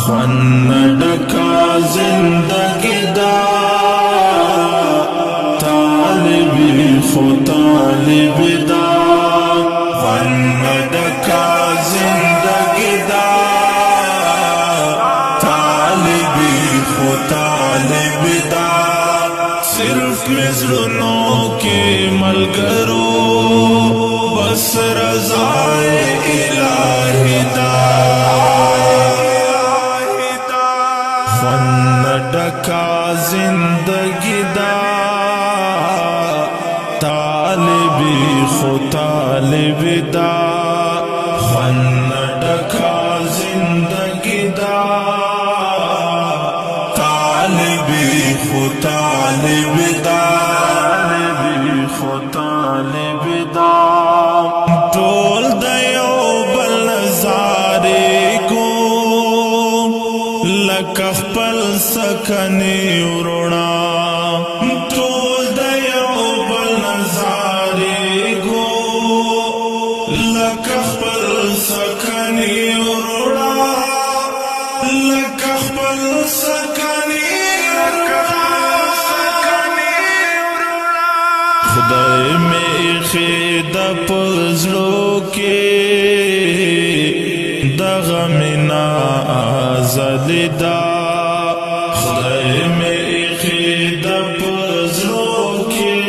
خون ڈکا زندگی دا طالبی خو طالبی دا خون ڈکا زندگی دا طالبی خو طالبی دا صرف مزرنوں کے ملگرو بس رضائے الہی دا ڈکا زندگی دا طالبی خو طالبی دا خون ڈکا زندگی دا طالبی خو طالبی دا طالبی خو طالبی دا ټول د یو بل نظارې کو لکه خپل سکنی ورونا ټول د یو بل نظارې کو لکه خپل سکنی ورونا لکه خپل سکنی خدای می خید پزړو کې دغه مینا ازلی دا خدای می خید پزړو کې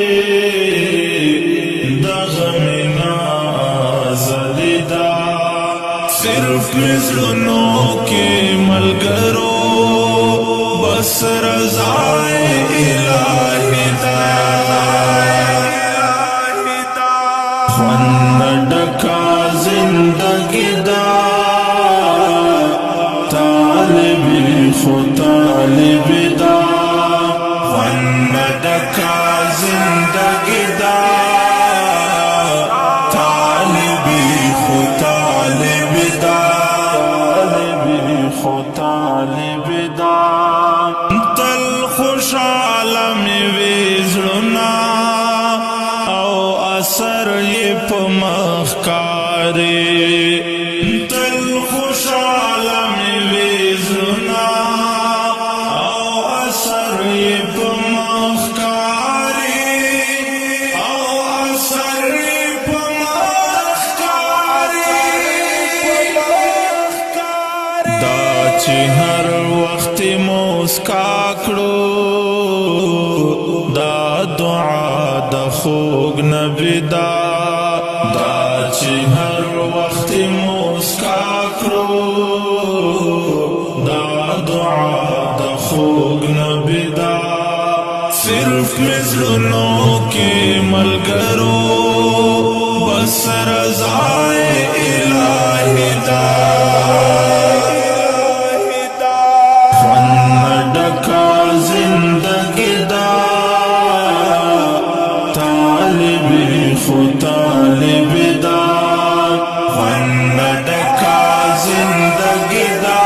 دغه مینا ازلی دا صرف مزرنوں کې ملګرو بس رضائے الہی دا خون ڈکا زندگی دا طالبی خو طالبی دا خون ڈکا زندگی دا طالبی خو طالبی دا طالبی خو طالبی دا تل خوشحاله می وي زړونه او اثر یې په مخ کاري تل خوشحاله می وي زړونه او اثر یې په مخ کاري او اثر یې په مخ کاري دا چې هر وخت مسکا کړو دا دعا د خوږ نبی دا دا چې هر وخت مسکا کړو دا دعا د خوږ نبی دا صرف مزرنوں کې ملګرو بس رضائے الہی دا زندگی دا طالبی خو طالبی دا خون ڈکا زندگی دا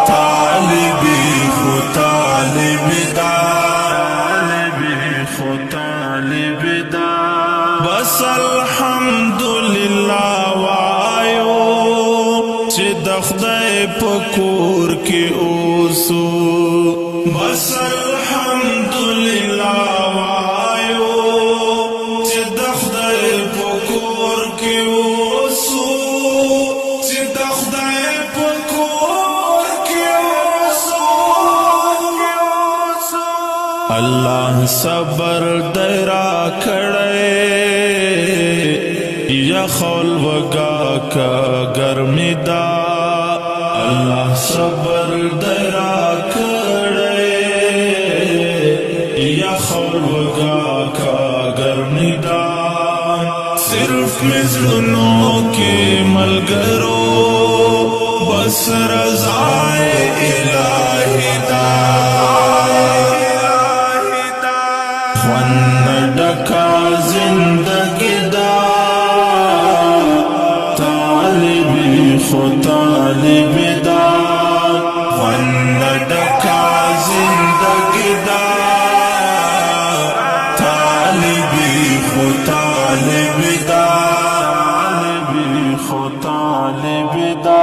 طالبی خو طالبی دا طالبی خو طالبی دا بس الحمدللہ وایو چې د خدای په کور کې اوسو بس الحمدللہ وایو چې د خدای په کور کې اوسو چې د خدای په کور کې اوسو الله صبر درا کړی یا خول وگا کا گرمی دا اللہ صبر درا کڑے یا خول وگا کا گرمی دا صرف مزرنوں کے ملگرو بس رضائے الہی دا خون ڈکا زندگی دا طالبی خو طالبی دا خون ڈکا زندگی دا طالبی خو طالبی دا طالبی خو طالبی دا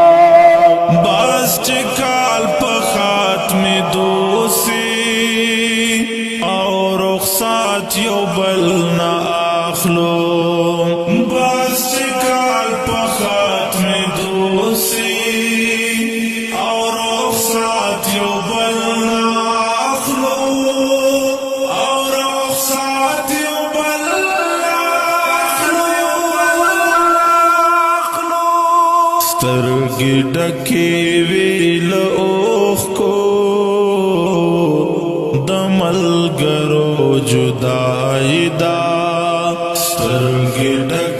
سترګې ډکې وي له اوښکو د ملګرو جدایي ده سترګې ډکې